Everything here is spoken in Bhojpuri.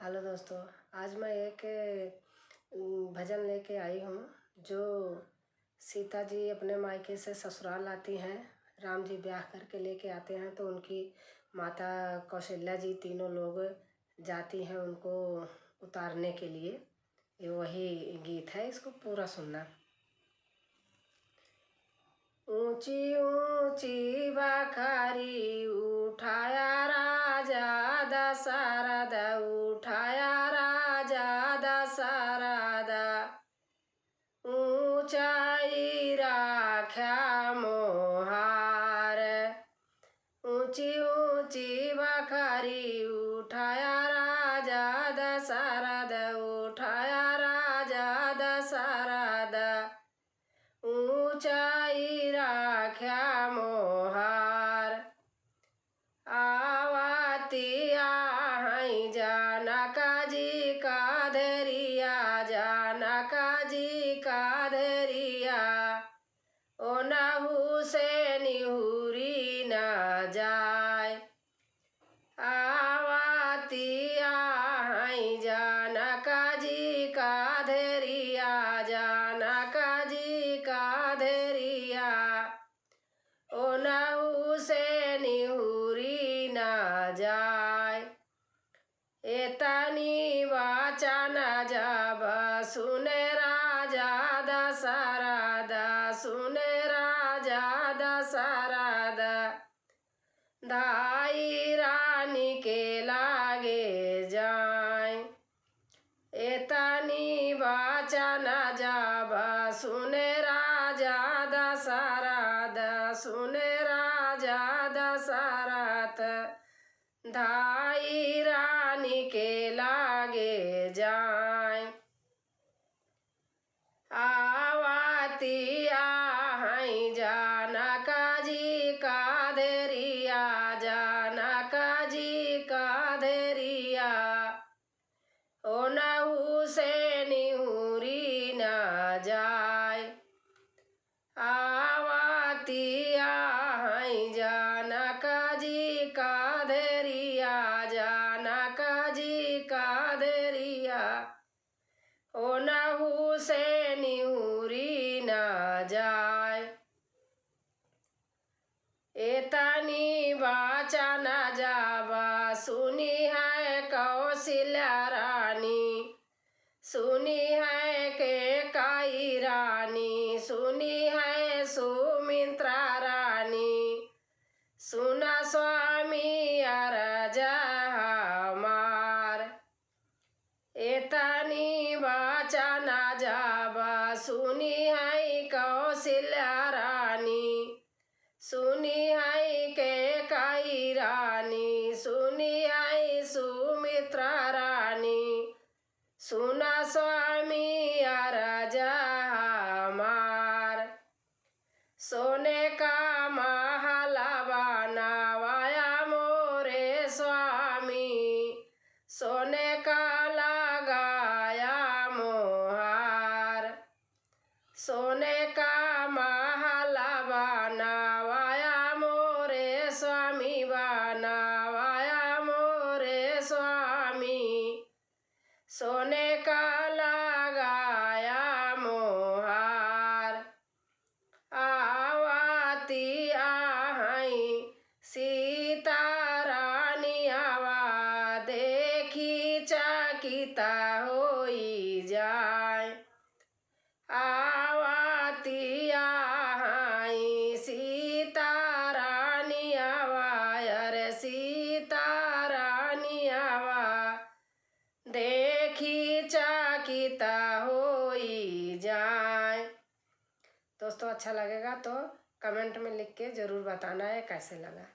हेलो दोस्तों, आज मैं एक भजन लेके आई हूँ जो सीता जी अपने मायके से ससुराल आती हैं। राम जी ब्याह करके लेके आते हैं तो उनकी माता कौशल्या जी तीनों लोग जाती हैं उनको उतारने के लिए। ये वही गीत है, इसको पूरा सुनना। ऊंची ऊंची बखारी उठाया राजा दशरथ, उठाया राजा दशरथ, ऊंचाई राख्या मोहार। ऊंची ऊंची बखारी उठाया राजा दशरथ, उठाया राजा दशरथ, ऊंचाई राख्या मोहार। आवती आहै जानका जी का धरिया, जानका जी का धरिया, ओ नहु से निहुरी न जाय। आवती आहै जानका जी का धरिया, जानका जी का धरिया, ओ नहु से निहुरी न जाय। एतनी वचन जब सुने राजा दशरथ, सुने राजा दशरथ, धाई रानी के लागे जाय। एतनी वचन जब सुने राजा दशरथ, सुने राजा दशरथ, धाई रानी के लागे जाय। आवती आहै जानका जी का धरिया, जानका जी का धरिया, ओ नहु से निहुरी न जाय। आवती आहै जानका जी का धरिया, जानका जी का धरिया, ओ नहु से निहुरी न जाय। एतनी वचन जब सुनी है कौशल्या रानी, सुनी है कैकेयी रानी, सुनी है सुमित्रा रानी, सुना स्वामी अरज हमार। एतनी वचन जब सुनी है कौशल्या रानी, सुनी है कैकेयी रानी, सुनी है सुमित्रा रानी, सुना स्वामी अरज हमार। सोने का महल बनवाया मोरे स्वामी, सोने का लगाया मोहार। सोने का महल बनवाया मोरे स्वामी, बनवाया मोरे स्वामी, सोने का लगाया मोहार। आवती आहै सीता रानी आवा, देखी चकित होई जाय। आवती आहै सीता रानी आवा, अरे सीता रानी आवा, देखी चकित होई जाय। दोस्तों, अच्छा लगेगा तो कमेंट में लिख के ज़रूर बताना है कैसे लगा।